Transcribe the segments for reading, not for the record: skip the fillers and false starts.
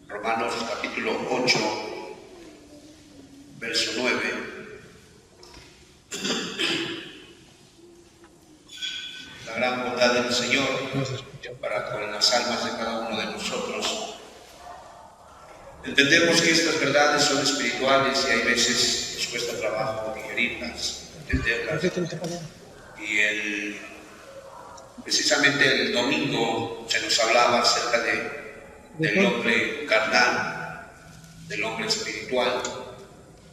Romanos capítulo 8, verso 9. La gran bondad del Señor para con las almas de cada uno de nosotros. Entendemos que estas verdades son espirituales y hay veces nos cuesta trabajo digerirlas, entenderlas. Y precisamente el domingo se nos hablaba acerca del hombre carnal, del hombre espiritual,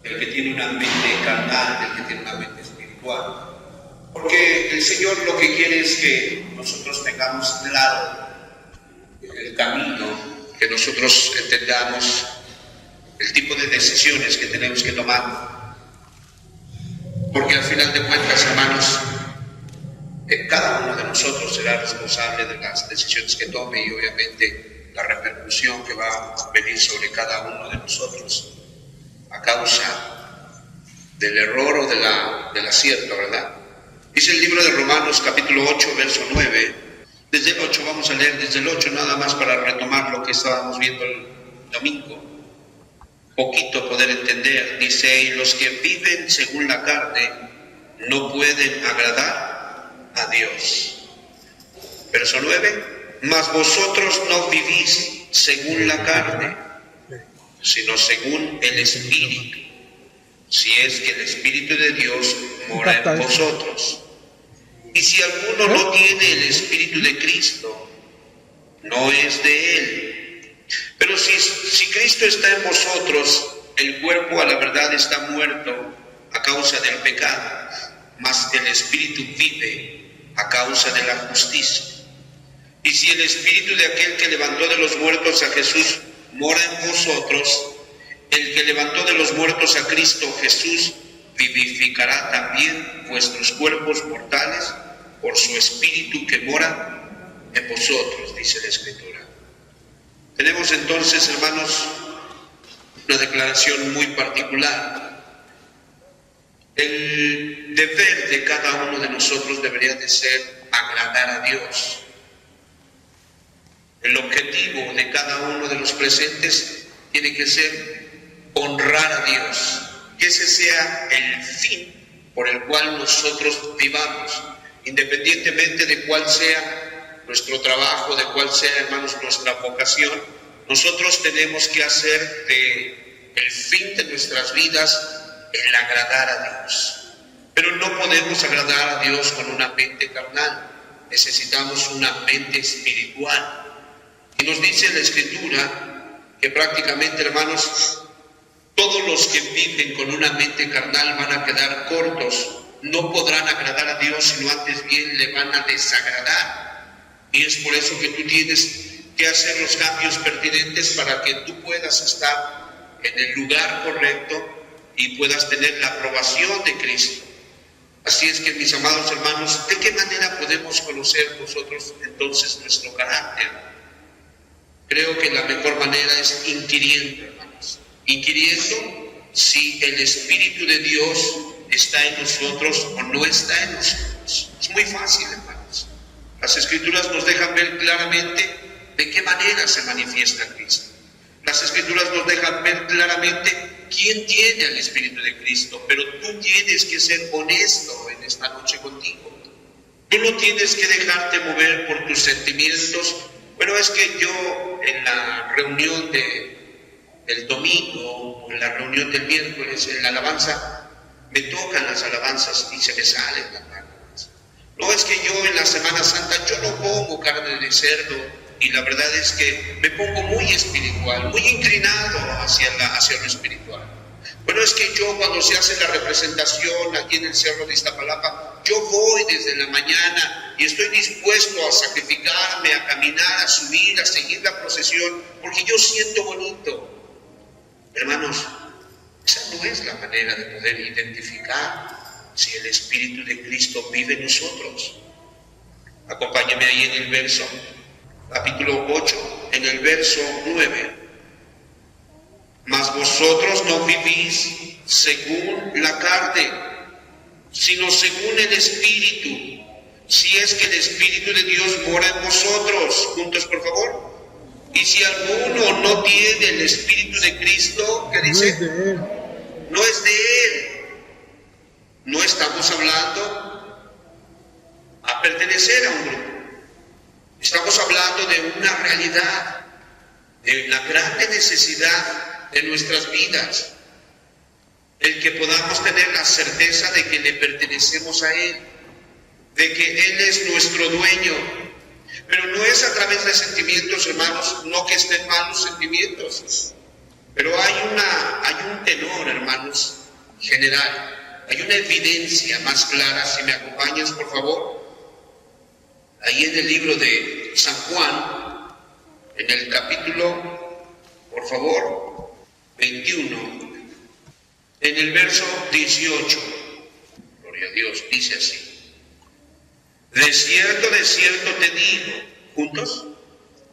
del que tiene una mente carnal, del que tiene una mente espiritual. Porque el Señor lo que quiere es que nosotros tengamos claro el camino, que nosotros entendamos el tipo de decisiones que tenemos que tomar. Porque al final de cuentas, hermanos, cada uno de nosotros será responsable de las decisiones que tome y obviamente la repercusión que va a venir sobre cada uno de nosotros a causa del error o del acierto, ¿verdad? Dice el libro de Romanos capítulo 8, verso 9. Desde el 8 vamos a leer, desde el 8 nada más para retomar lo que estábamos viendo el domingo. Poquito poder entender. Dice, y los que viven según la carne no pueden agradar a Dios. Verso 9, mas vosotros no vivís según la carne, sino según el Espíritu, si es que el Espíritu de Dios mora en vosotros. Y si alguno no tiene el Espíritu de Cristo, no es de él. Pero si Cristo está en vosotros, el cuerpo a la verdad está muerto a causa del pecado, mas el Espíritu vive a causa de la justicia. Y si el Espíritu de aquel que levantó de los muertos a Jesús mora en vosotros, el que levantó de los muertos a Cristo Jesús vivificará también vuestros cuerpos mortales por su Espíritu que mora en vosotros, dice la Escritura. Tenemos entonces, hermanos, una declaración muy particular. El deber de cada uno de nosotros debería de ser agradar a Dios. El objetivo de cada uno de los presentes tiene que ser honrar a Dios, que ese sea el fin por el cual nosotros vivamos, independientemente de cuál sea nuestro trabajo, de cuál sea, hermanos, nuestra vocación. Nosotros tenemos que hacer de el fin de nuestras vidas el agradar a Dios. Pero no podemos agradar a Dios con una mente carnal, necesitamos una mente espiritual. Y nos dice la Escritura que prácticamente, hermanos, todos los que viven con una mente carnal van a quedar cortos, no podrán agradar a Dios, sino antes bien le van a desagradar. Y es por eso que tú tienes que hacer los cambios pertinentes para que tú puedas estar en el lugar correcto y puedas tener la aprobación de Cristo. Así es que, mis amados hermanos, ¿de qué manera podemos conocer nosotros entonces nuestro carácter? Creo que la mejor manera es inquiriendo, hermanos. Inquiriendo si el Espíritu de Dios está en nosotros o no está en nosotros. Es muy fácil, hermanos. Las Escrituras nos dejan ver claramente de qué manera se manifiesta Cristo. Las Escrituras nos dejan ver claramente quién tiene al Espíritu de Cristo, pero tú tienes que ser honesto en esta noche contigo. Tú no tienes que dejarte mover por tus sentimientos. Bueno, es que yo en la reunión del domingo, o en la reunión del miércoles, en la alabanza, me tocan las alabanzas y se me salen las lágrimas. No, es que yo en la Semana Santa, yo no como carne de cerdo, y la verdad es que me pongo muy espiritual, muy inclinado hacia lo espiritual. Bueno, es que yo cuando se hace la representación aquí en el Cerro de Iztapalapa, yo voy desde la mañana y estoy dispuesto a sacrificarme, a caminar, a subir, a seguir la procesión, porque yo siento bonito. Hermanos, esa no es la manera de poder identificar si el Espíritu de Cristo vive en nosotros. Acompáñame ahí en el verso, capítulo 8, en el verso 9. Mas vosotros no vivís según la carne, sino según el Espíritu, si es que el Espíritu de Dios mora en vosotros. Juntos, por favor. Y si alguno no tiene el Espíritu de Cristo, ¿qué dice? No es de Él. No es de Él. No estamos hablando a pertenecer a un grupo. Estamos hablando de una realidad, de la grande necesidad de nuestras vidas. El que podamos tener la certeza de que le pertenecemos a Él, de que Él es nuestro dueño. Pero no es a través de sentimientos, hermanos, no que estén mal los sentimientos. Pero hay un tenor, hermanos, general. Hay una evidencia más clara, si me acompañas, por favor. Ahí en el libro de San Juan, en el capítulo, por favor, 21, en el verso 18, gloria a Dios, dice así: de cierto te digo, juntos,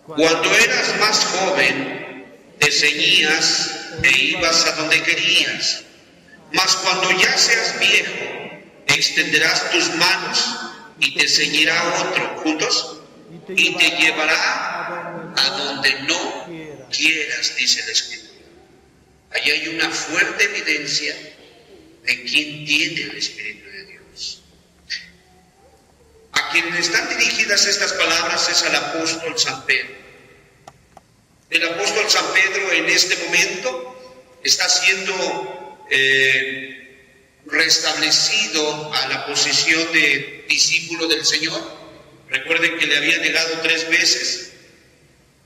cuando eras más joven, te ceñías e ibas a donde querías. Mas cuando ya seas viejo, extenderás tus manos y te ceñirá otro, juntos, y te llevará a donde no quieras, dice la Escritura. Allí hay una fuerte evidencia de quién tiene el Espíritu de Dios. A quien están dirigidas estas palabras es al apóstol San Pedro. El apóstol San Pedro en este momento está siendo restablecido a la posición de discípulo del Señor. Recuerden que le había negado 3 veces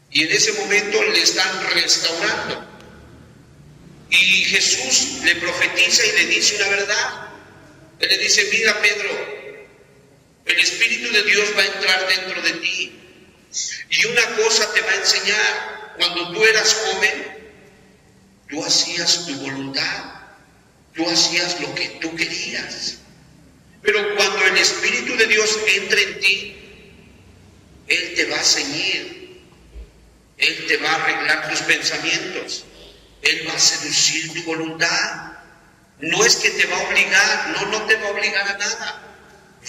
y en ese momento le están restaurando, y Jesús le profetiza y le dice una verdad. Él le dice: mira, Pedro, el Espíritu de Dios va a entrar dentro de ti y una cosa te va a enseñar. Cuando tú eras joven, tú hacías tu voluntad, tú hacías lo que tú querías. Pero cuando el Espíritu de Dios entre en ti, Él te va a ceñir, Él te va a arreglar tus pensamientos, Él va a seducir tu voluntad. No es que te va a obligar, no te va a obligar a nada.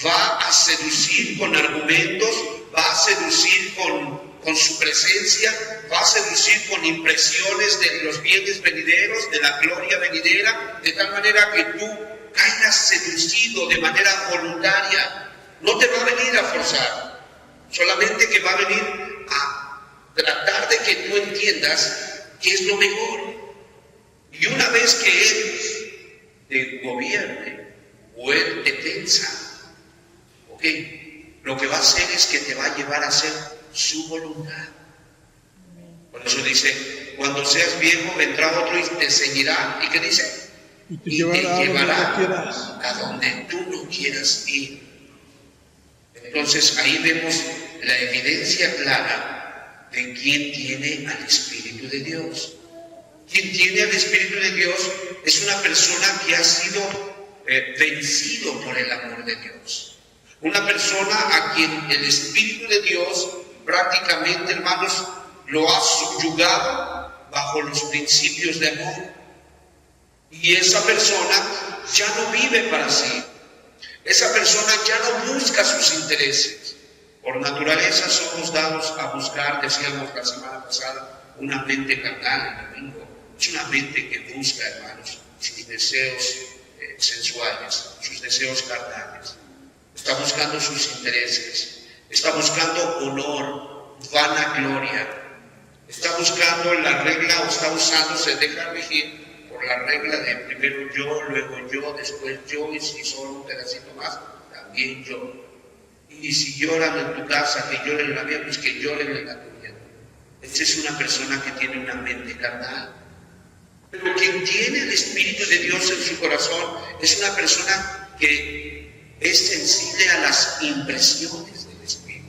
Va a seducir con argumentos, va a seducir con su presencia, va a seducir con impresiones de los bienes venideros, de la gloria venidera, de tal manera que tú caigas seducido de manera voluntaria. No te va a venir a forzar, solamente que va a venir a tratar de que tú entiendas qué es lo mejor. Y una vez que Él te gobierne o Él te tensa, ¿ok?, lo que va a hacer es que te va a llevar a hacer su voluntad. Por eso dice: cuando seas viejo vendrá otro y te ceñirá. ¿Y qué dice? Y te llevará a donde tú no quieras ir. Entonces ahí vemos la evidencia clara de quién tiene al Espíritu de Dios. Quien tiene al Espíritu de Dios es una persona que ha sido vencido por el amor de Dios. Una persona a quien el Espíritu de Dios prácticamente, hermanos, lo ha subyugado bajo los principios de amor. Y esa persona ya no vive para sí. Esa persona ya no busca sus intereses. Por naturaleza somos dados a buscar, decíamos la semana pasada, una mente carnal el domingo. Es una mente que busca, hermanos, sus deseos sensuales, sus deseos carnales. Está buscando sus intereses, está buscando honor, vanagloria, está buscando la regla, o está usando, se deja regir por la regla de primero yo, luego yo, después yo, y si solo un pedacito más, también yo. Y si lloran en tu casa, que lloren en la mía, pues que lloren en la tuya. Esta es una persona que tiene una mente carnal. Pero quien tiene el Espíritu de Dios en su corazón es una persona que es sensible a las impresiones del Espíritu.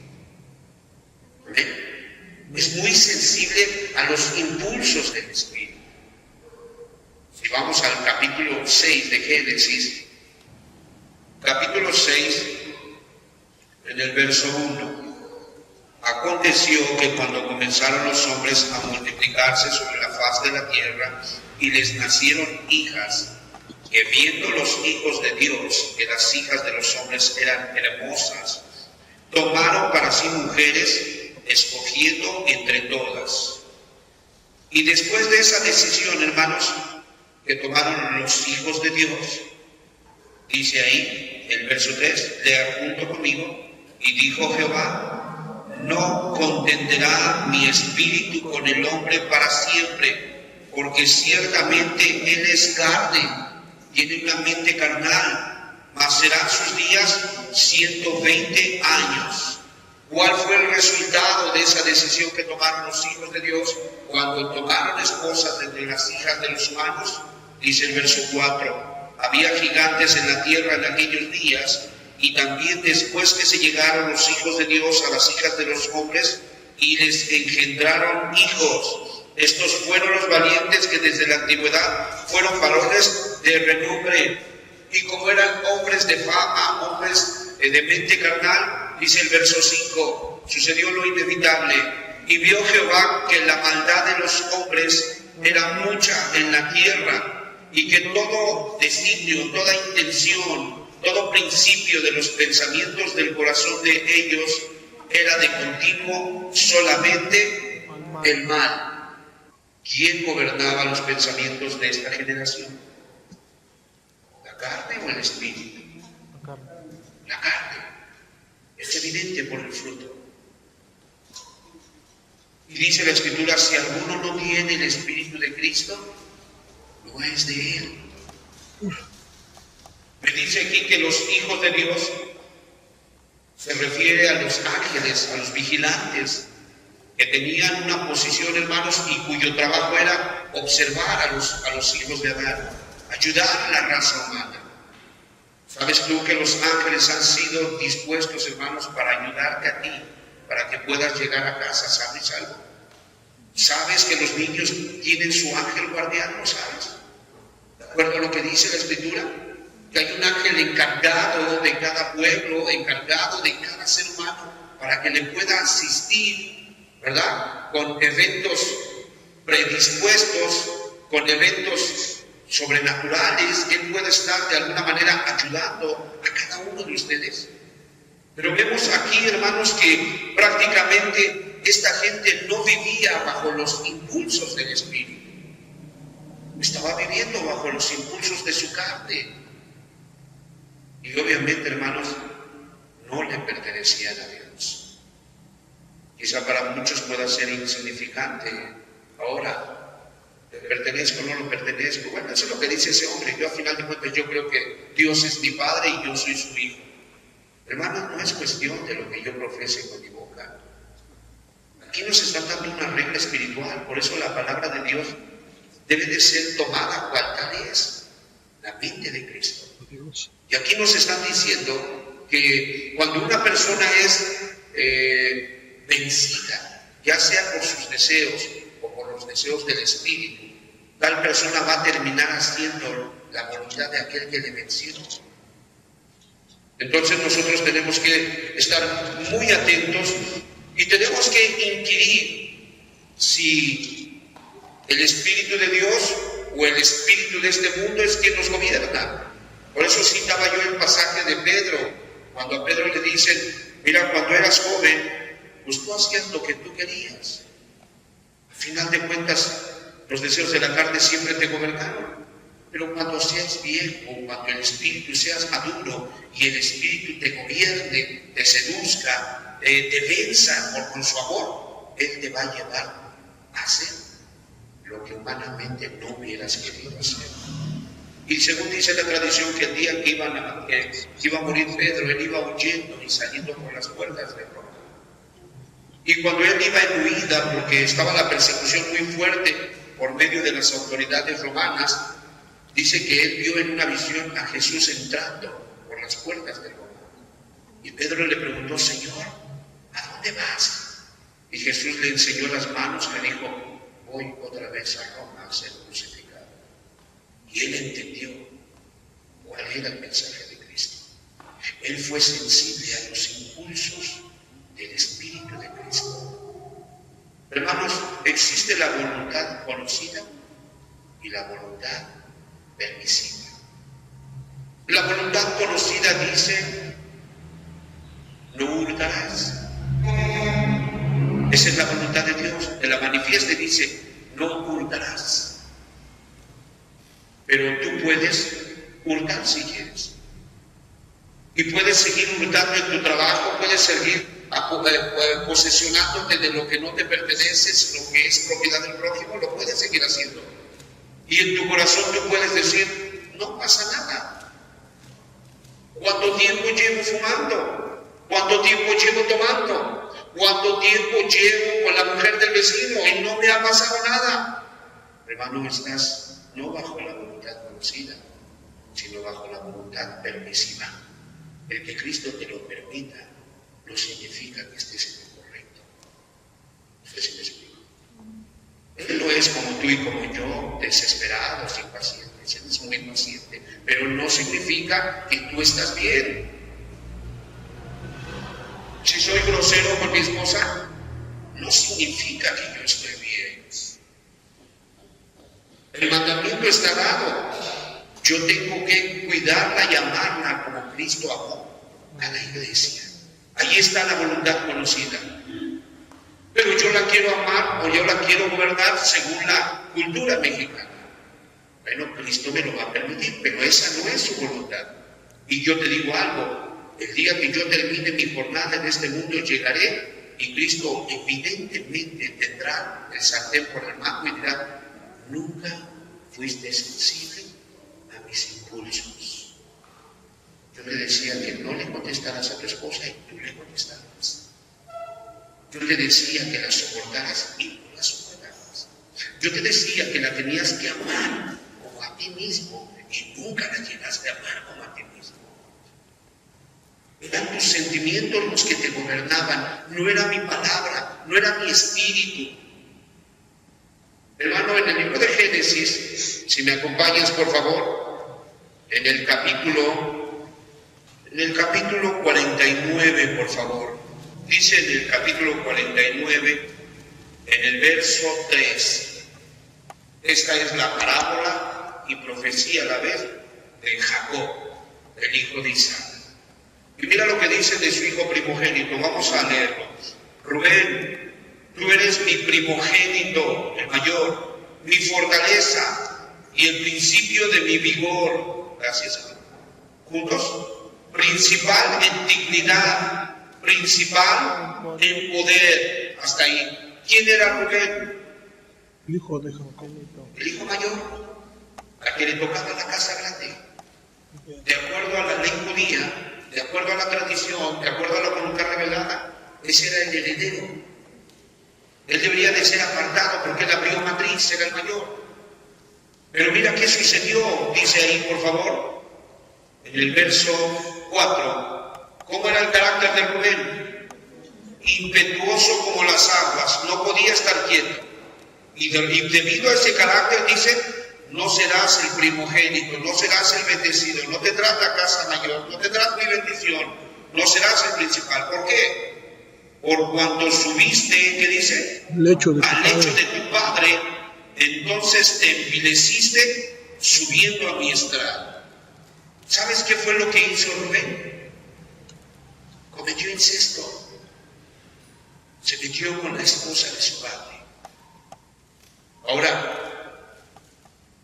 ¿Amén? Es muy sensible a los impulsos del Espíritu. Si vamos al capítulo 6 de Génesis, capítulo 6, en el verso 1, aconteció que cuando comenzaron los hombres a multiplicarse sobre la faz de la tierra y les nacieron hijas, que viendo los hijos de Dios que las hijas de los hombres eran hermosas, tomaron para sí mujeres, escogiendo entre todas. Y después de esa decisión, hermanos, que tomaron los hijos de Dios, dice ahí, el verso 3, lea junto conmigo, y dijo Jehová, no contenderá mi espíritu con el hombre para siempre, porque ciertamente él es carne, tiene una mente carnal, mas serán sus días 120 años. ¿Cuál fue el resultado de esa decisión que tomaron los hijos de Dios cuando tomaron esposas de las hijas de los humanos? Dice el verso 4, había gigantes en la tierra en aquellos días, y también después que se llegaron los hijos de Dios a las hijas de los hombres y les engendraron hijos. Estos fueron los valientes que desde la antigüedad fueron varones de renombre, y como eran hombres de fama, hombres de mente carnal, dice el verso 5, sucedió lo inevitable, y vio Jehová que la maldad de los hombres era mucha en la tierra, y que todo designio, toda intención, todo principio de los pensamientos del corazón de ellos era de continuo solamente el mal. ¿Quién gobernaba los pensamientos de esta generación? ¿La carne o el espíritu? La carne. Es evidente por el fruto. Y dice la Escritura, si alguno no tiene el Espíritu de Cristo, no es de él. Me dice aquí que los hijos de Dios se refiere a los ángeles, a los vigilantes, que tenían una posición, hermanos, y cuyo trabajo era observar a los hijos de Adán, ayudar a la raza humana. ¿Sabes tú que los ángeles han sido dispuestos, hermanos, para ayudarte a ti, para que puedas llegar a casa sano y salvo? ¿Sabes que los niños tienen su ángel guardián? ¿No sabes? ¿De acuerdo a lo que dice la Escritura? Que hay un ángel encargado de cada pueblo, encargado de cada ser humano, para que le pueda asistir, ¿verdad? Con eventos predispuestos, con eventos sobrenaturales, que Él pueda estar de alguna manera ayudando a cada uno de ustedes. Pero vemos aquí, hermanos, que prácticamente esta gente no vivía bajo los impulsos del Espíritu. Estaba viviendo bajo los impulsos de su carne. Y obviamente, hermanos, no le pertenecían a Dios. Quizá para muchos pueda ser insignificante. Ahora, ¿le pertenezco o no lo pertenezco? Bueno, eso es lo que dice ese hombre. Yo, a final de cuentas, yo creo que Dios es mi Padre y yo soy su Hijo. Hermanos, no es cuestión de lo que yo profese con mi boca. Aquí nos está dando una regla espiritual. Por eso la palabra de Dios debe de ser tomada cual tal es, la mente de Cristo. Y aquí nos están diciendo que cuando una persona es vencida, ya sea por sus deseos o por los deseos del Espíritu, tal persona va a terminar haciendo la voluntad de aquel que le venció. Entonces nosotros tenemos que estar muy atentos y tenemos que inquirir si el Espíritu de Dios o el espíritu de este mundo es quien nos gobierna. Por eso citaba yo el pasaje de Pedro, cuando a Pedro le dicen, mira, cuando eras joven, pues tú hacías lo que tú querías. Al final de cuentas, los deseos de la carne siempre te gobernaron. Pero cuando seas viejo, cuando el espíritu seas maduro y el espíritu te gobierne, te seduzca, te venza con su amor, Él te va a llevar a hacer lo que humanamente no hubieras querido hacer. Y según dice la tradición, que el día que iba a morir Pedro, él iba huyendo y saliendo por las puertas de Roma. Y cuando él iba en huida, porque estaba la persecución muy fuerte por medio de las autoridades romanas, dice que él vio en una visión a Jesús entrando por las puertas de Roma. Y Pedro le preguntó, Señor, ¿a dónde vas? Y Jesús le enseñó las manos, le dijo, voy otra vez a Roma a ser crucificado. Y él entendió cuál era el mensaje de Cristo. Él fue sensible a los impulsos del Espíritu de Cristo. Hermanos, existe la voluntad conocida y la voluntad permisible. La voluntad conocida dice, no hurtarás. Esa es la voluntad de Dios. En la manifiesta dice, no hurtarás. Pero tú puedes hurtar si quieres. Y puedes seguir hurtando en tu trabajo, puedes seguir posesionándote de lo que no te pertenece, lo que es propiedad del prójimo, lo puedes seguir haciendo. Y en tu corazón tú puedes decir, no pasa nada. ¿Cuánto tiempo llevo fumando? ¿Cuánto tiempo llevo tomando? ¿Cuánto tiempo llevo con la mujer del vecino y no me ha pasado nada? Hermano, estás no bajo la voluntad conocida, sino bajo la voluntad permisiva. El que Cristo te lo permita no significa que estés en lo correcto. No sé si me explico. Él no es como tú y como yo, desesperados, impacientes. Él es muy paciente, pero no significa que tú estás bien. Si soy grosero con mi esposa, no significa que yo estoy bien. El mandamiento está dado. Yo tengo que cuidarla y amarla como Cristo amó a la iglesia. Ahí está la voluntad conocida. Pero yo la quiero amar o yo la quiero guardar según la cultura mexicana. Bueno, Cristo me lo va a permitir, pero esa no es su voluntad. Y yo te digo algo, el día que yo termine mi jornada en este mundo llegaré y Cristo evidentemente tendrá el sartén por el mango y dirá, nunca fuiste sensible a mis impulsos. Yo le decía que no le contestaras a tu esposa y tú le contestabas. Yo te decía que la soportaras y no la soportabas. Yo te decía que la tenías que amar como a ti mismo y nunca la llegaste a amar como a ti mismo. Eran tus sentimientos los que te gobernaban, no era mi palabra, no era mi espíritu. Hermano, en el libro de Génesis, si me acompañas por favor, en el capítulo 49, por favor. Dice en el capítulo 49, en el verso 3, esta es la parábola y profecía a la vez de Jacob, el hijo de Isaac. Y mira lo que dice de su hijo primogénito, vamos a leerlo. Rubén, tú eres mi primogénito, el mayor, mi fortaleza y el principio de mi vigor. Gracias, hermano. ¿Juntos? Principal en dignidad, principal en poder. Hasta ahí. ¿Quién era Rubén? El hijo de Jacob. El hijo mayor, a quien le tocaba la casa grande. De acuerdo a la ley judía, de acuerdo a la tradición, de acuerdo a la voluntad revelada, ese era el heredero. Él debería de ser apartado porque él abrió matriz, era el mayor. Pero mira qué sucedió, dice ahí por favor, en el verso 4. ¿Cómo era el carácter de Rubén? Impetuoso como las aguas, no podía estar quieto. Y debido a ese carácter dice, no serás el primogénito, no serás el bendecido, no tendrás la casa mayor, no tendrás mi bendición, no serás el principal. ¿Por qué? Por cuanto subiste, ¿qué dice? Al lecho de tu padre, entonces te envileciste subiendo a mi estrado. ¿Sabes qué fue lo que hizo Rubén? Cometió incesto. Se metió con la esposa de su padre. Ahora,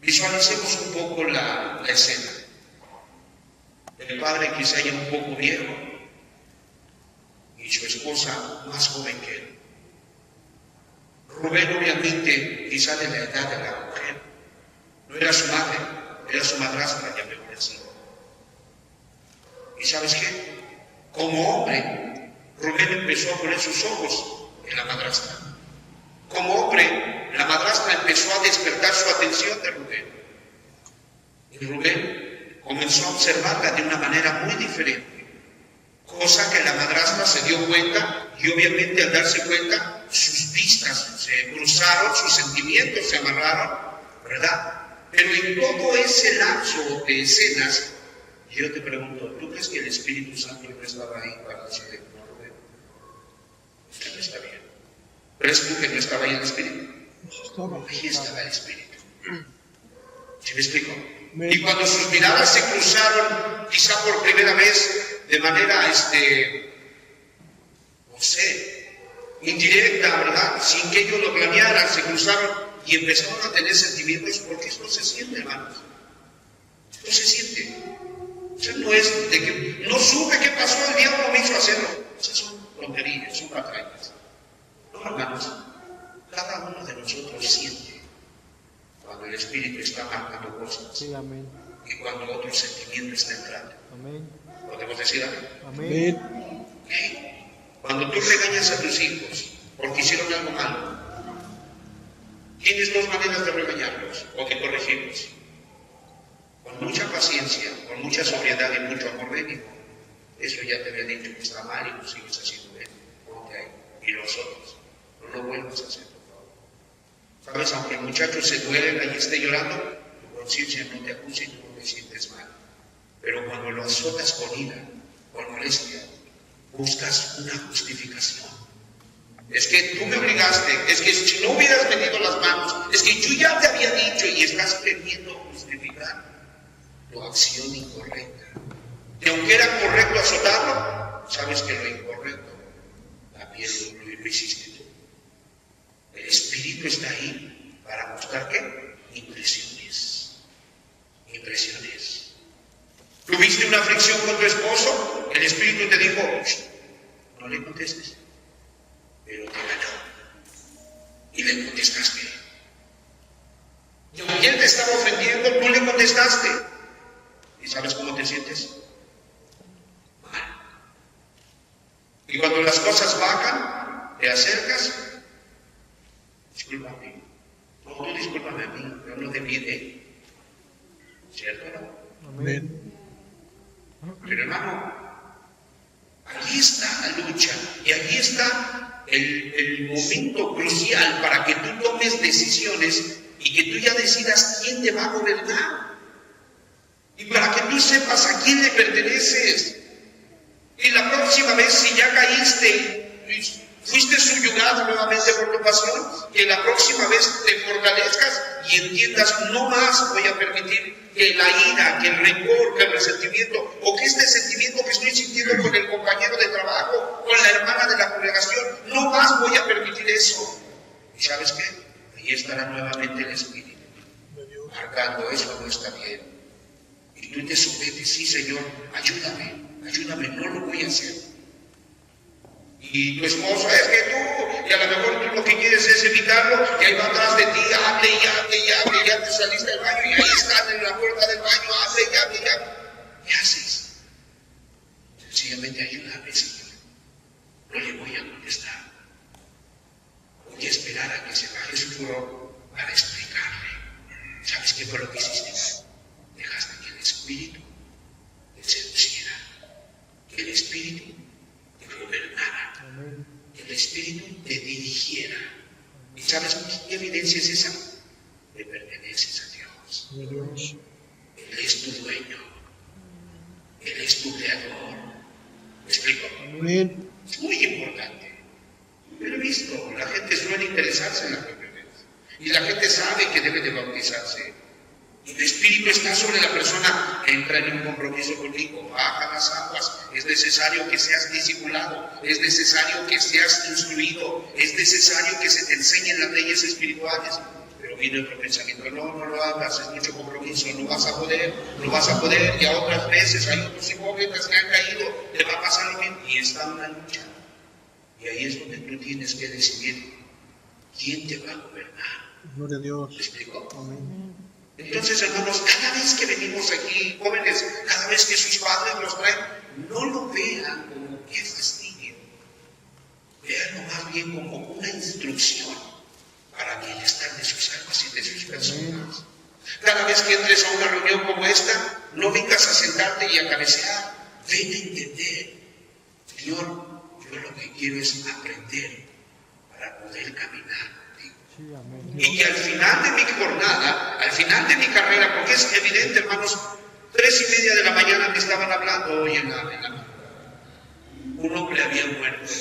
visualicemos un poco la escena. El padre quizá ya un poco viejo y su esposa más joven que él. Rubén obviamente quizá de la edad de la mujer. No era su madre, era su madrastra, ya mejor así. ¿Y sabes qué? Como hombre, Rubén empezó a poner sus ojos en la madrastra. Como hombre, la madrastra empezó a despertar su atención de Rubén. Y Rubén comenzó a observarla de una manera muy diferente. Cosa que la madrastra se dio cuenta y obviamente al darse cuenta sus vistas se cruzaron, sus sentimientos se amarraron, ¿verdad? Pero en todo ese lapso de escenas, yo te pregunto, ¿tú crees que el Espíritu Santo no estaba ahí para decirle, no, Rubén, usted no está bien? ¿Crees tú que no estaba ahí el Espíritu? Ahí estaba el Espíritu. ¿Sí me explico? Y cuando sus miradas se cruzaron, quizá por primera vez, de manera, no sé, indirecta, ¿verdad? Sin que ellos lo planearan, se cruzaron, y empezaron a tener sentimientos, porque eso no se siente, hermanos. No se siente. O sea, no es de que no supe qué pasó, el diablo me hizo hacerlo. Esas son tonterías, son patrañas. No, hermanos, cada uno de nosotros siente cuando el Espíritu está marcando cosas. Sí, amén. Y cuando otro sentimiento está entrando. Amén. ¿Podemos decir amén? Amén. Cuando tú regañas a tus hijos porque hicieron algo malo, tienes dos maneras de regañarlos o de corregirlos. Con mucha paciencia, con mucha sobriedad y mucho amor bélico. Eso ya te había dicho que está mal y lo sigues haciendo bien. Ponte ahí. Y los otros, no lo vuelvas a hacer, por favor. ¿Sabes? Aunque el muchacho se duele y esté llorando, tu conciencia no te acusa y tú no te sientes mal. Pero cuando lo azotas con ira, con molestia, buscas una justificación. Es que tú me obligaste, es que si no hubieras metido las manos, es que yo ya te había dicho, y estás queriendo justificar tu acción incorrecta. Y aunque era correcto azotarlo, sabes que lo incorrecto también lo hiciste tú. El Espíritu está ahí para buscar ¿qué? Impresiones. Impresiones. ¿Tuviste una fricción con tu esposo? El Espíritu te dijo, no le contestes. Pero te ganó. Y le contestaste. Y aunque él te estaba ofendiendo, tú le contestaste. ¿Y sabes cómo te sientes? Mal. Y cuando las cosas bajan, te acercas, discúlpame. No, tú discúlpame a mí, yo no te pide. ¿Cierto o no? Amén. Pero hermano, allí está la lucha y allí está el momento crucial para que tú tomes decisiones y que tú ya decidas quién te va a gobernar. Y para que tú sepas a quién le perteneces. Y la próxima vez, si ya caíste y fuiste subyugado nuevamente por tu pasión, que la próxima vez te fortalezcas y entiendas, no más voy a permitir que la ira, que el rencor, que el resentimiento, o que este sentimiento que estoy sintiendo con el compañero de trabajo, con la hermana de la congregación, no más voy a permitir eso. ¿Y sabes qué? Ahí estará nuevamente el Espíritu, marcando eso no está bien. Y tú te sometes, sí Señor, ayúdame, no lo voy a hacer. Y tu esposo, es que tú, y a lo mejor tú lo que quieres es evitarlo, y ahí va atrás de ti, hable, ya te saliste del baño, y ahí están en la puerta del baño, hable. ¿Qué haces? Sencillamente ayúdame, Señor. No le voy a contestar. Voy a esperar a que se baje su furor para explicarle. ¿Sabes qué fue lo que hiciste? Dejaste que el Espíritu te seduciera, que el Espíritu te gobernara, que el Espíritu te dirigiera. ¿Y sabes qué evidencia es esa? Le perteneces a Dios. Él es tu dueño. Él es tu creador. ¿Me explico? Amén. Es muy importante. Yo lo he visto. La gente suele interesarse en la pertenencia. Y la gente sabe que debe de bautizarse. Y el Espíritu está sobre la persona que entra en un compromiso contigo, baja las aguas, es necesario que seas discipulado, es necesario que seas instruido, es necesario que se te enseñen las leyes espirituales. Pero viene otro pensamiento, no lo hagas, es mucho compromiso, no vas a poder, y a otras veces hay otros hipócritas que han caído, te va a pasar lo mismo, y está una lucha. Y ahí es donde tú tienes que decidir quién te va a gobernar. Gloria a Dios. ¿Me explico? Amén. Entonces, hermanos, cada vez que venimos aquí, jóvenes, cada vez que sus padres los traen, no lo vean como que fastidio. Veanlo más bien como una instrucción para bienestar de sus almas y de sus personas. Cada vez que entres a una reunión como esta, no vengas a sentarte y a cabecear. Ven a entender. Señor, yo lo que quiero es aprender para poder caminar. Y que al final de mi jornada, al final de mi carrera, porque es evidente, hermanos, 3:30 de la mañana me estaban hablando hoy en la madrugada. Un hombre había muerto.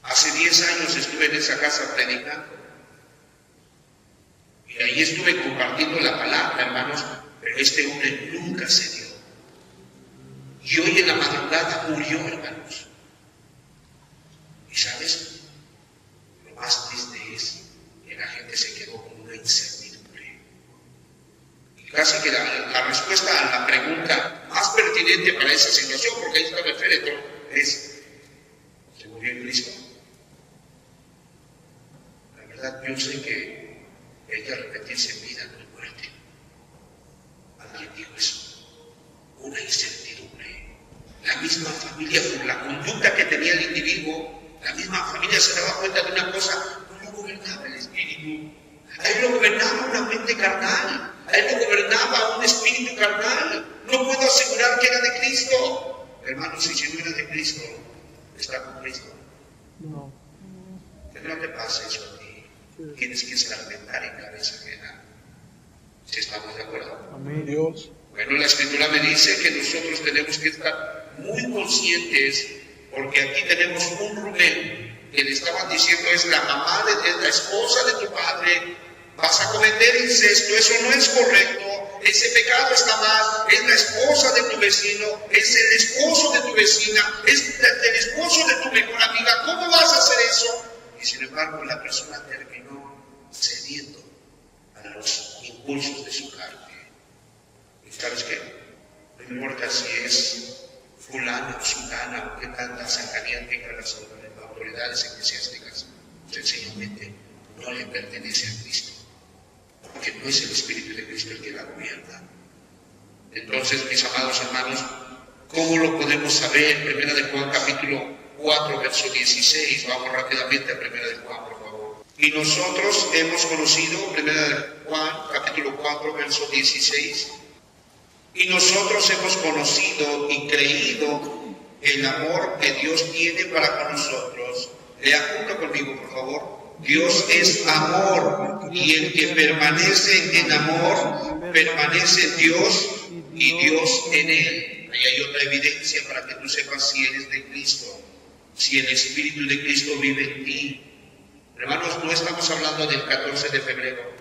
Hace 10 años estuve en esa casa predicando. Y ahí estuve compartiendo la palabra, hermanos, pero este hombre nunca se dio. Y hoy en la madrugada murió, hermanos. ¿Y sabes? Lo más triste es y la gente se quedó con una incertidumbre. Y casi que la respuesta a la pregunta más pertinente para esa situación, porque ahí estaba el féretro, es: ¿se murió en Cristo? La verdad, yo sé que hay que arrepentirse en vida, no en muerte. Alguien dijo eso. Una incertidumbre. La misma familia, por la conducta que tenía el individuo, la misma familia se daba cuenta de una cosa: no lo gobernaba el espíritu, a él lo gobernaba una mente carnal, a él lo gobernaba un espíritu carnal. No puedo asegurar que era de Cristo. Hermanos, si no era de Cristo, está con Cristo. No. Que no te pase eso a ti. Tienes que escarmentar en cabeza ajena. Si estamos de acuerdo. Amén. Dios. Bueno, la Escritura me dice que nosotros tenemos que estar muy conscientes, porque aquí tenemos un Rubén que le estaban diciendo: es la mamá, es la esposa de tu padre, vas a cometer incesto, eso no es correcto, ese pecado está mal, es la esposa de tu vecino, es el esposo de tu vecina, es el esposo de tu mejor amiga, ¿cómo vas a hacer eso? Y sin embargo la persona terminó cediendo a los impulsos de su carne. ¿Sabes qué? No importa si es fulano o sultana o qué tanta cercanía tenga las autoridades eclesiásticas, sencillamente no le pertenece a Cristo, porque no es el Espíritu de Cristo el que la gobierna. Entonces, mis amados hermanos, ¿cómo lo podemos saber? Primera de Juan, capítulo 4, verso 16. Vamos rápidamente a Primera de Juan, por favor. Y nosotros hemos conocido, Primera de Juan, capítulo 4, verso 16. Y nosotros hemos conocido y creído el amor que Dios tiene para con nosotros. Lea junto conmigo, por favor. Dios es amor, y el que permanece en amor, permanece en Dios y Dios en él. Ahí hay otra evidencia para que tú sepas si eres de Cristo, si el Espíritu de Cristo vive en ti. Hermanos, no estamos hablando del 14 de febrero.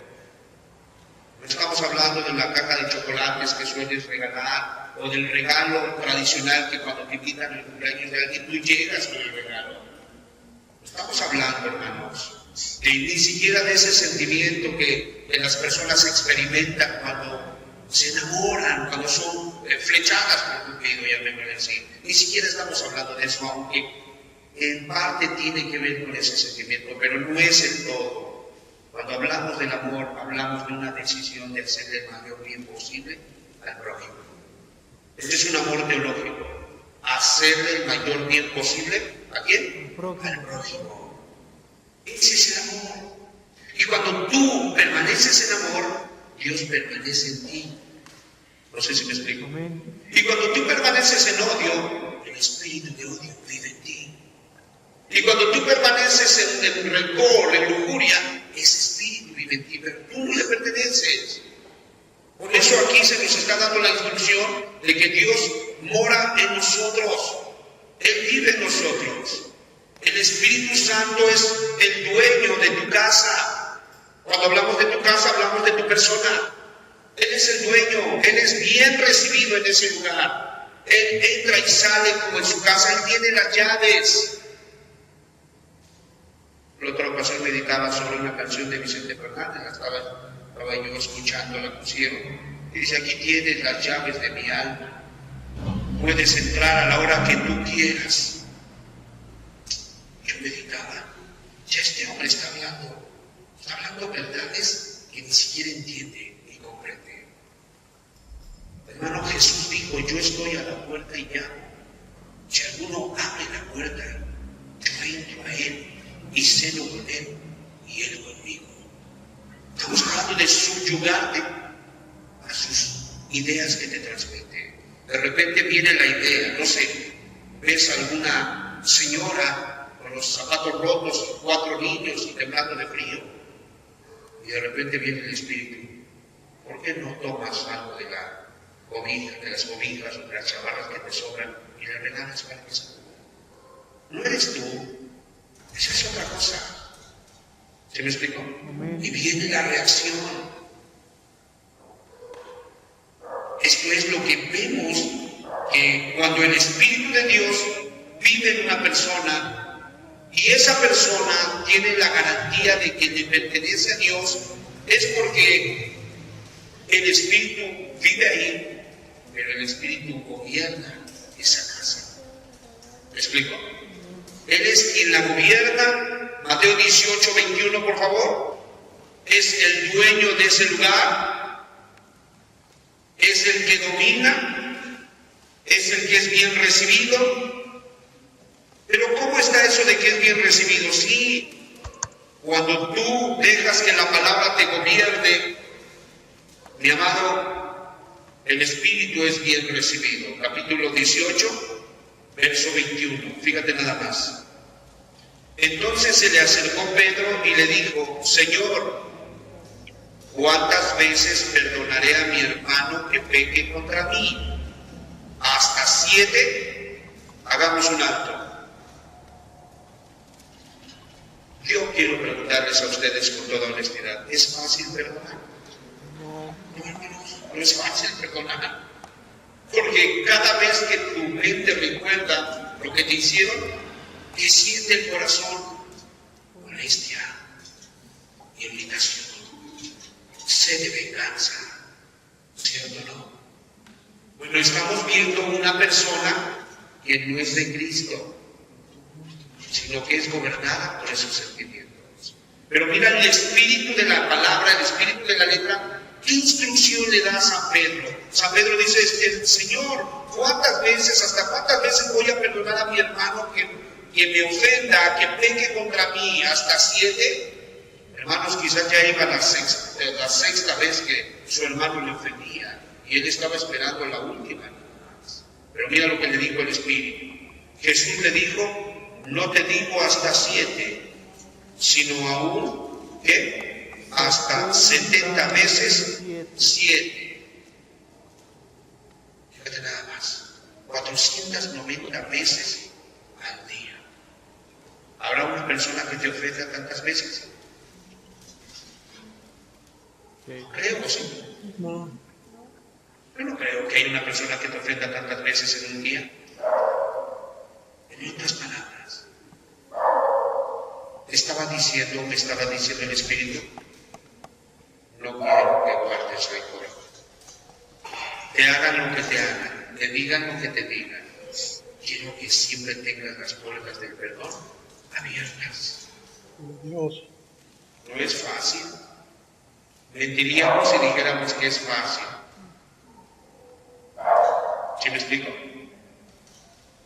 No estamos hablando de la caja de chocolates que sueles regalar, o del regalo tradicional que cuando te invitan al cumpleaños de alguien tú llegas con el regalo. No estamos hablando, hermanos, ni siquiera de ese sentimiento que las personas experimentan cuando se enamoran, cuando son flechadas por Cupido, llamémosle así. Ni siquiera estamos hablando de eso, aunque en parte tiene que ver con ese sentimiento, pero no es el todo. Cuando hablamos del amor, hablamos de una decisión de hacerle el mayor bien posible al prójimo. Este es un amor teológico. Hacerle el mayor bien posible, ¿a quién? Al prójimo. Ese es el amor. Y cuando tú permaneces en amor, Dios permanece en ti. No sé si me explico. Amén. Y cuando tú permaneces en odio, el espíritu de odio vive en ti. Y cuando tú permaneces en rencor, en lujuria, ese espíritu vive en ti, pero tú no le perteneces. Por eso aquí se nos está dando la instrucción de que Dios mora en nosotros. Él vive en nosotros. El Espíritu Santo es el dueño de tu casa. Cuando hablamos de tu casa, hablamos de tu persona. Él es el dueño, Él es bien recibido en ese lugar. Él entra y sale como en su casa, Él tiene las llaves. La otra ocasión meditaba sobre una canción de Vicente Fernández, estaba yo escuchando, la pusieron, y dice: aquí tienes las llaves de mi alma, puedes entrar a la hora que tú quieras. Yo meditaba, ya este hombre está hablando verdades que ni siquiera entiende ni comprende. Hermano, Jesús dijo: yo estoy a la puerta y llamo. Si alguno abre la puerta, yo entro a él y ceno con él y él conmigo. Estamos hablando de subyugarte a sus ideas que te transmite. De repente viene la idea, no sé, ves a alguna señora con los zapatos rotos, 4 niños y temblando de frío, y de repente viene el espíritu: ¿por qué no tomas algo de la cobija, de las cobijas o de las chamarras que te sobran y le regalas para que se cubra? No eres tú. Esa es otra cosa. ¿Se me explicó? Amén. Y viene la reacción. Esto es lo que vemos, que cuando el Espíritu de Dios vive en una persona y Si esa persona tiene la garantía de que le pertenece a Dios, es porque el Espíritu vive ahí, pero el Espíritu gobierna esa casa. ¿Me explico? Él es quien la gobierna. Mateo 18, 21, por favor. Es el dueño de ese lugar. Es el que domina. Es el que es bien recibido. Pero ¿cómo está eso de que es bien recibido? Sí, cuando tú dejas que la palabra te gobierne, mi amado, el Espíritu es bien recibido. Capítulo 18, verso 21. Fíjate nada más. Entonces se le acercó Pedro y le dijo: Señor, ¿cuántas veces perdonaré a mi hermano que peque contra mí? ¿Hasta 7? Hagamos un alto. Yo quiero preguntarles a ustedes con toda honestidad: ¿es fácil perdonar? No, hermanos, no es fácil perdonar. Porque cada vez que tu mente recuerda lo que te hicieron, que siente el corazón molestia, irritación, sed de venganza, ¿cierto o no? Bueno, estamos viendo una persona que no es de Cristo, sino que es gobernada por esos sentimientos. Pero mira el espíritu de la palabra, el espíritu de la letra. ¿Qué instrucción le da a San Pedro? San Pedro dice: Señor, ¿hasta cuántas veces voy a perdonar a mi hermano que me ofenda, que peque contra mí? ¿Hasta 7? Hermanos, quizás ya iba la sexta vez que su hermano le ofendía y él estaba esperando la última. Pero mira lo que le dijo el Espíritu. Jesús le dijo: no te digo hasta 7, sino aún, ¿qué? Hasta 70 veces 7. Fíjate nada más, 490 veces al día. ¿Habrá una persona que te ofenda tantas veces? Creo, sí. No. Yo no creo que haya una persona que te ofenda tantas veces en un día. En otras palabras, me estaba diciendo el Espíritu: no quiero que guardes rencor. Te hagan lo que te hagan, te digan lo que te digan. Quiero que siempre tengas las puertas del perdón abiertas. Dios. No es fácil. Mentiríamos si dijéramos que es fácil. ¿Sí me explico?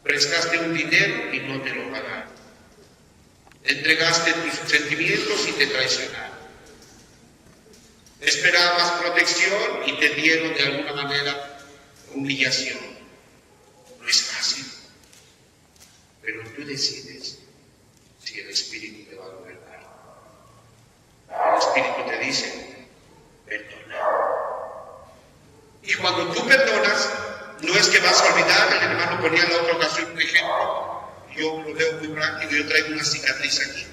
Prestaste un dinero y no te lo pagaron. Entregaste tus sentimientos y te traicionaron. Esperabas protección y te dieron de alguna manera humillación. No es fácil. Pero tú decides si el Espíritu te va a gobernar. El Espíritu te dice: perdona. Y cuando tú perdonas, no es que vas a olvidar. El hermano ponía en la otra ocasión un ejemplo. Yo lo veo muy práctico. Yo traigo una cicatriz aquí.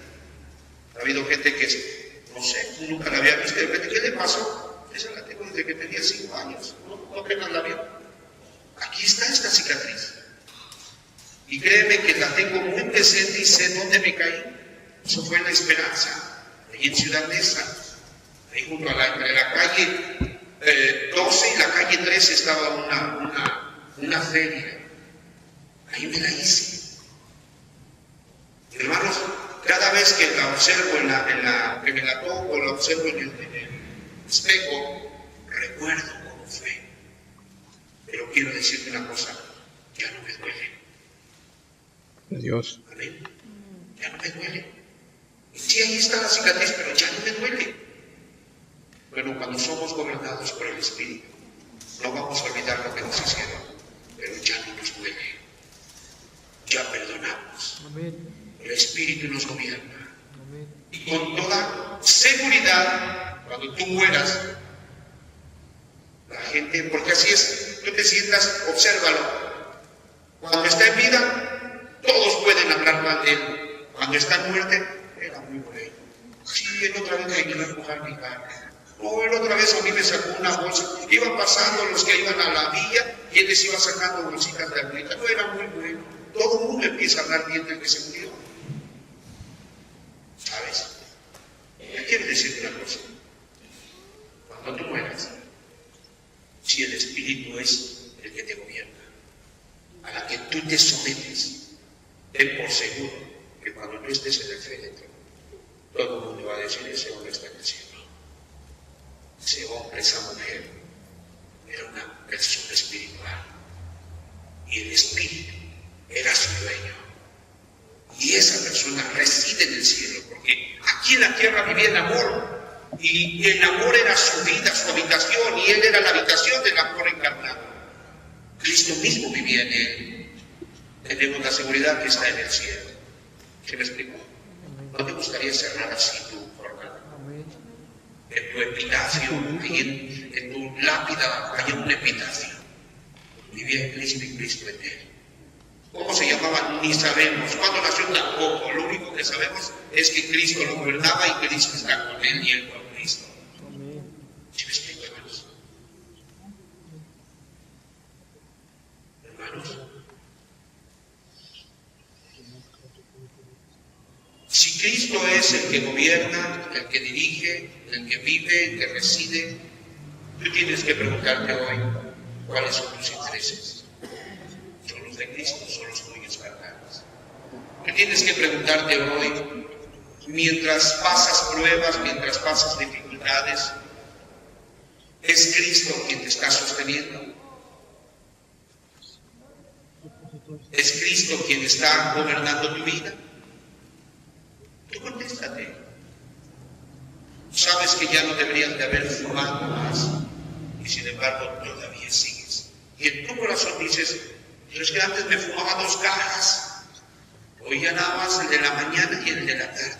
Ha habido gente que, no sé, nunca la había visto. De repente, ¿qué le pasó? Esa la tengo desde que tenía 5 años. No apenas la veo. Aquí está esta cicatriz. Y créeme que la tengo muy presente y sé dónde me caí. Eso fue en La Esperanza, ahí en Ciudad Neza. Ahí junto a entre la calle 12 y la calle 13 estaba una feria. Ahí me la hice. Hermanos, cada vez que la observo que me la toco, la observo en el espejo, recuerdo cómo fue. Pero quiero decirte una cosa: ya no me duele. Dios. Amén. Ya no me duele. Y sí, ahí está la cicatriz, pero ya no me duele. Bueno, cuando somos gobernados por el Espíritu, no vamos a olvidar lo que nos hicieron, pero ya no nos duele. Ya perdonamos. Amén. El Espíritu nos gobierna. Amén. Y con toda seguridad, cuando tú mueras, la gente, porque así es, tú te sientas, obsérvalo. Cuando está en vida, todos pueden hablar mal de él. Cuando está en muerte, era muy bueno. Sí, él otra vez me quiso empujar mi carne. O él otra vez a mí me sacó una bolsa. Iban pasando los que iban a la villa y él les iba sacando bolsitas de agüita. No, era muy bueno. Todo el mundo empieza a hablar bien del que se murió. ¿Sabes? Yo quiero decirte una cosa. Cuando tú mueras, si el Espíritu es el que te gobierna, a la que tú te sometes, ten por seguro que cuando tú estés en el féretro, todo el mundo va a decir: ese hombre está en el cielo. Ese hombre, esa mujer, era una persona espiritual. Y el Espíritu era su dueño. Y esa persona reside en el cielo, porque aquí en la tierra vivía el amor. Y el amor era su vida, su habitación, y él era la habitación del amor encarnado. Cristo mismo vivía en él. Tenemos la seguridad que está en el cielo. ¿Qué me explico? ¿No te gustaría cerrar así tu jornada? En tu epitafio, ahí en tu lápida, hay un epitafio. Vivía en Cristo y Cristo en él. ¿Cómo se llamaba? Ni sabemos. ¿Cuándo nació? Tampoco. Lo único que sabemos es que Cristo lo gobernaba y Cristo está con él y él con Cristo. ¿Sí me explico, hermanos? Hermanos, si Cristo es el que gobierna, el que dirige, el que vive, el que reside, tú tienes que preguntarte hoy cuáles son tus intereses. ¿Son los de Cristo? ¿Son los tuyos carnales? Tú tienes que preguntarte hoy, mientras pasas pruebas, mientras pasas dificultades, ¿es Cristo quien te está sosteniendo? ¿Es Cristo quien está gobernando tu vida? Tú contéstate. Sabes que ya no deberías de haber fumado más y sin embargo todavía sigues. Y en tu corazón dices: pero es que antes me fumaba 2 cajas, hoy ya nada más el de la mañana y el de la tarde.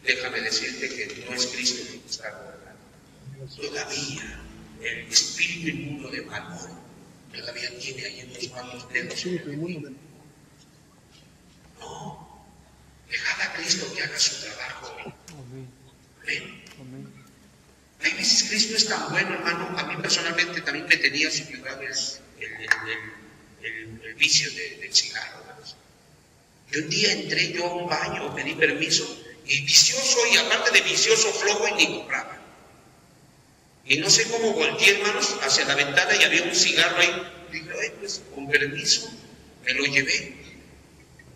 Déjame decirte que no es Cristo quien te está gobernando. Todavía el espíritu inmundo de Malón todavía tiene ahí en los malos dedos. No. Dejad a Cristo que haga su trabajo. Amén. Hay veces Cristo es tan bueno, hermano. A mí personalmente también me tenía subyugado el vicio del cigarro, hermanos. Y un día entré yo a un baño, pedí permiso, y vicioso, y aparte de vicioso, flojo, y ni compraba. Y no sé cómo volteé, hermanos, hacia la ventana y había un cigarro ahí. Dije: pues con permiso, me lo llevé.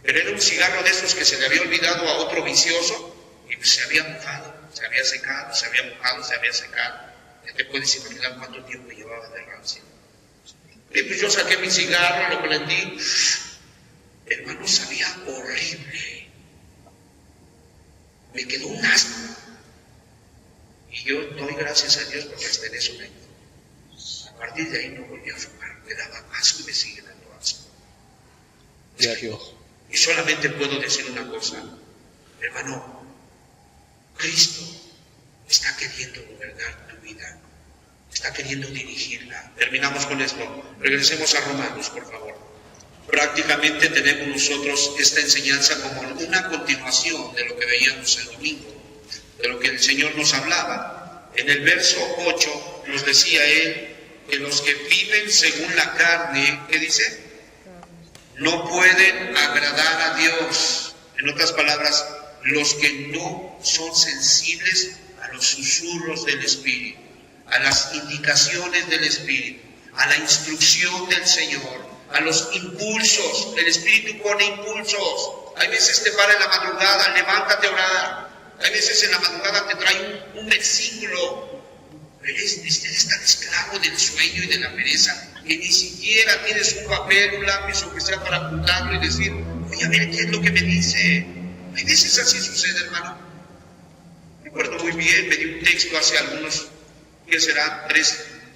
Pero era un cigarro de esos que se le había olvidado a otro vicioso y pues se había mojado, se había secado, se había mojado, se había secado. Ya te puedes imaginar cuánto tiempo llevaba de rancio. Y pues yo saqué mi cigarro, lo prendí. Hermano, sabía horrible. Me quedó un asco. Y yo doy gracias a Dios porque hasta en eso me ayudó. A partir de ahí no volví a fumar. Me daba asco y me sigue dando asco. Gracias. Y solamente puedo decir una cosa, hermano: Cristo está queriendo gobernar tu vida, está queriendo dirigirla. Terminamos con esto. Regresemos a Romanos, por favor. Prácticamente tenemos nosotros esta enseñanza como una continuación de lo que veíamos el domingo, de lo que el Señor nos hablaba. En el verso 8 nos decía Él que los que viven según la carne, ¿qué dice? No pueden agradar a Dios. En otras palabras, los que no son sensibles a los susurros del Espíritu, a las indicaciones del Espíritu, a la instrucción del Señor, a los impulsos. El Espíritu pone impulsos. Hay veces te para en la madrugada: levántate a orar. Hay veces en la madrugada te trae un versículo. Pero eres tan esclavo del sueño y de la pereza que ni siquiera tienes un papel, un lápiz o que sea para apuntarlo y decir: oye, a ver, ¿qué es lo que me dice? Hay veces así sucede, hermano. Recuerdo muy bien, me di un texto hace algunos, ¿qué será?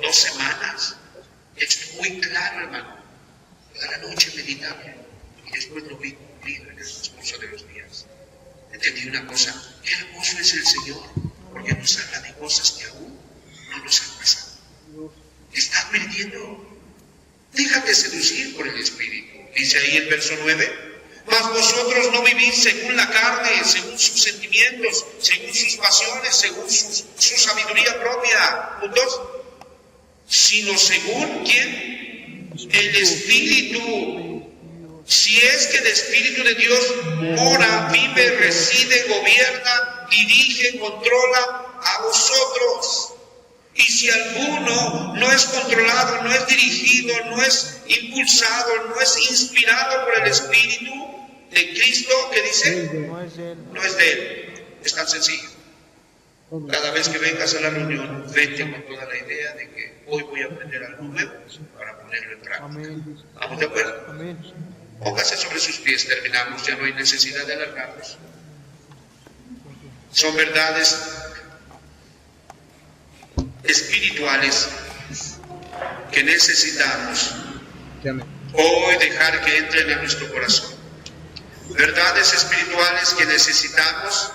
2 semanas. Texto muy claro, hermano. Toda la noche meditaba y después lo vi cumplido en el transcurso de los días. Entendí una cosa: qué hermoso es el Señor, porque nos habla de cosas que aún no nos han pasado. Estás perdiendo. Déjate seducir por el Espíritu. Dice ahí el verso 9: mas vosotros no vivís según la carne, según sus sentimientos, según sus pasiones, según su sabiduría propia. ¿Puntos? Sino según ¿quién? El Espíritu. Si es que el Espíritu de Dios mora, vive, reside, gobierna, dirige, controla a vosotros. Y si alguno no es controlado, no es dirigido, no es impulsado, no es inspirado por el Espíritu de Cristo, ¿qué dice? No es de Él. Es tan sencillo. Cada vez que vengas a la reunión, vete con toda la idea de que hoy voy a aprender algo nuevo para ponerlo en práctica. ¿Estamos de acuerdo? Póngase sobre sus pies, terminamos, ya no hay necesidad de alargarnos. Son verdades espirituales que necesitamos hoy dejar que entren a nuestro corazón. Verdades espirituales que necesitamos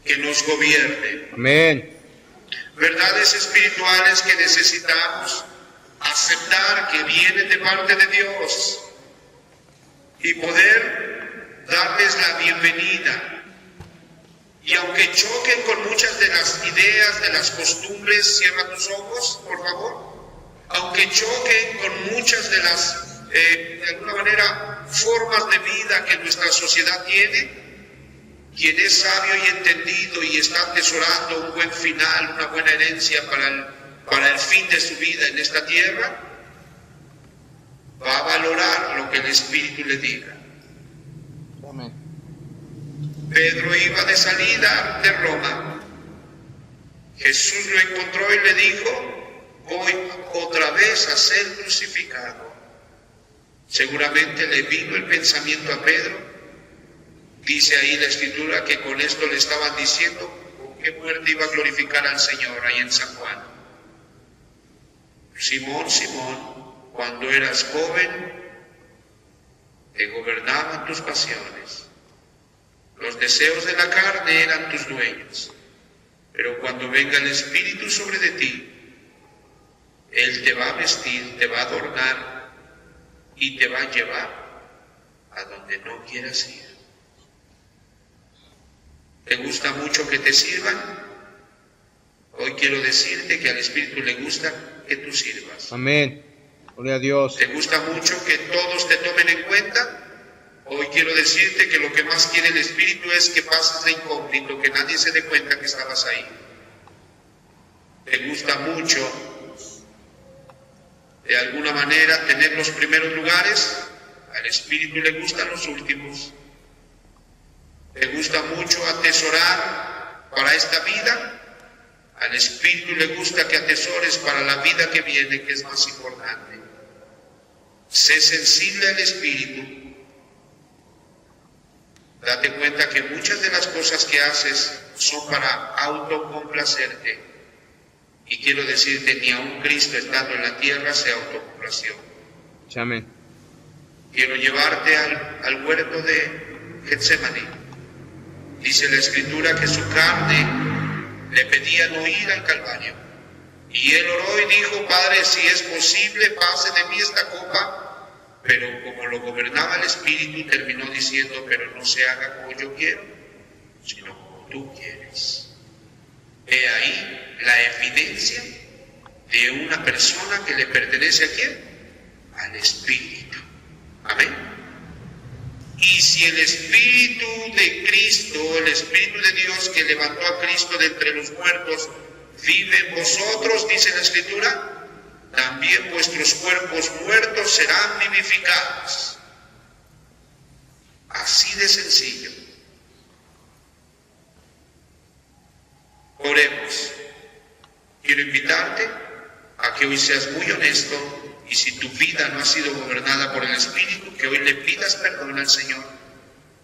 que nos gobiernen. Amén. Verdades espirituales que necesitamos aceptar que vienen de parte de Dios y poder darles la bienvenida. Y aunque choquen con muchas de las ideas, de las costumbres, cierra tus ojos, por favor. Aunque choquen con muchas de las, de alguna manera, formas de vida que nuestra sociedad tiene, quien es sabio y entendido y está atesorando un buen final, una buena herencia para el fin de su vida en esta tierra, va a valorar lo que el Espíritu le diga. Amén. Pedro iba de salida de Roma. Jesús lo encontró y le dijo: voy otra vez a ser crucificado. Seguramente le vino el pensamiento a Pedro. Dice ahí la Escritura que con esto le estaban diciendo con qué muerte iba a glorificar al Señor ahí en San Juan. Simón, Simón, cuando eras joven, te gobernaban tus pasiones. Los deseos de la carne eran tus dueños. Pero cuando venga el Espíritu sobre de ti, Él te va a vestir, te va a adornar y te va a llevar a donde no quieras ir. ¿Te gusta mucho que te sirvan? Hoy quiero decirte que al Espíritu le gusta que tú sirvas. Amén. Gloria a Dios. ¿Te gusta mucho que todos te tomen en cuenta? Hoy quiero decirte que lo que más quiere el Espíritu es que pases de incógnito, que nadie se dé cuenta que estabas ahí. ¿Te gusta mucho, de alguna manera, tener los primeros lugares? Al Espíritu le gustan los últimos. ¿Te gusta mucho atesorar para esta vida? Al Espíritu le gusta que atesores para la vida que viene, que es más importante. Sé sensible al Espíritu. Date cuenta que muchas de las cosas que haces son para autocomplacerte. Y quiero decirte, ni aun Cristo estando en la tierra se autocomplació. Amén. Quiero llevarte al huerto de Getsemaní. Dice la Escritura que su carne le pedía no ir al Calvario. Y él oró y dijo: Padre, si es posible, pase de mí esta copa. Pero como lo gobernaba el Espíritu, terminó diciendo: pero no se haga como yo quiero, sino como tú quieres. He ahí la evidencia de una persona que le pertenece ¿a quién? Al Espíritu. Amén. Y si el Espíritu de Cristo, el Espíritu de Dios que levantó a Cristo de entre los muertos, vive en vosotros, dice la Escritura, también vuestros cuerpos muertos serán vivificados. Así de sencillo. Oremos. Quiero invitarte a que hoy seas muy honesto. Y si tu vida no ha sido gobernada por el Espíritu, que hoy le pidas perdón al Señor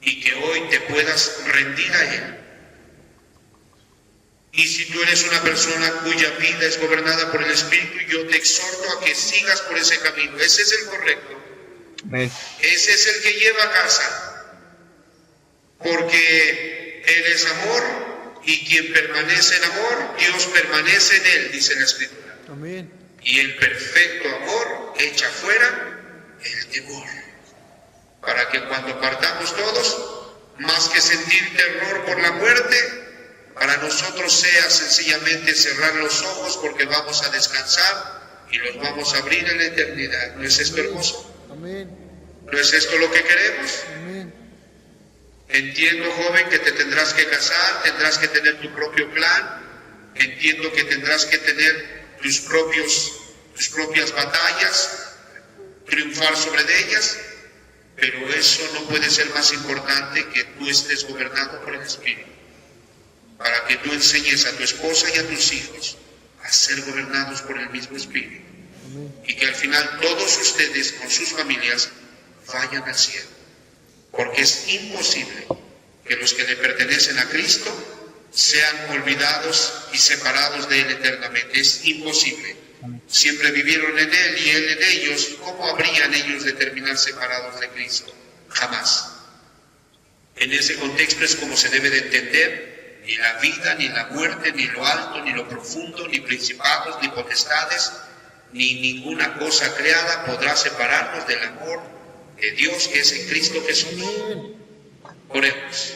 y que hoy te puedas rendir a Él. Y si tú eres una persona cuya vida es gobernada por el Espíritu, yo te exhorto a que sigas por ese camino. Ese es el correcto. Amén. Ese es el que lleva a casa. Porque Él es amor y quien permanece en amor, Dios permanece en Él, dice la Escritura. Amén. Y el perfecto amor echa fuera el temor, para que cuando partamos todos, más que sentir terror por la muerte, para nosotros sea sencillamente cerrar los ojos, porque vamos a descansar y los vamos a abrir en la eternidad. ¿No es esto hermoso? Amén. ¿No es esto lo que queremos? Amén. Entiendo, joven, que te tendrás que casar, tendrás que tener tu propio clan. Entiendo que tendrás que tener tus propias batallas, triunfar sobre ellas, pero eso no puede ser más importante que tú estés gobernado por el Espíritu, para que tú enseñes a tu esposa y a tus hijos a ser gobernados por el mismo Espíritu, y que al final todos ustedes con sus familias vayan al cielo, porque es imposible que los que le pertenecen a Cristo sean olvidados y separados de Él eternamente. Es imposible. Siempre vivieron en Él y Él en ellos. ¿Cómo habrían ellos de terminar separados de Cristo? Jamás. En ese contexto es como se debe de entender: ni la vida, ni la muerte, ni lo alto, ni lo profundo, ni principados, ni potestades, ni ninguna cosa creada podrá separarnos del amor de Dios que es en Cristo Jesús. Oremos.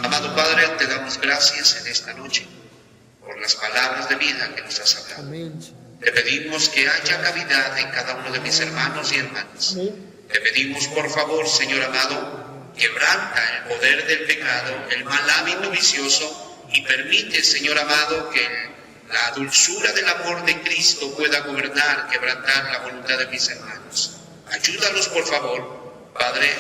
Amado Padre, te damos gracias en esta noche por las palabras de vida que nos has hablado. Amén. Te pedimos que haya cavidad en cada uno de mis hermanos y hermanas. Te pedimos, por favor, Señor amado, quebranta el poder del pecado, el mal hábito vicioso, y permite, Señor amado, que la dulzura del amor de Cristo pueda gobernar, quebrantar la voluntad de mis hermanos. Ayúdalos, por favor, Padre.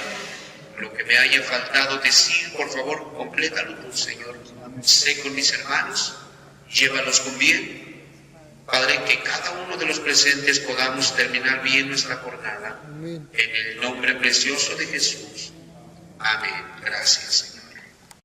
Lo que me haya faltado decir, por favor, complétalo tú, Señor. Sé con mis hermanos, llévalos con bien. Padre, que cada uno de los presentes podamos terminar bien nuestra jornada. Amén. En el nombre precioso de Jesús. Amén. Gracias, Señor.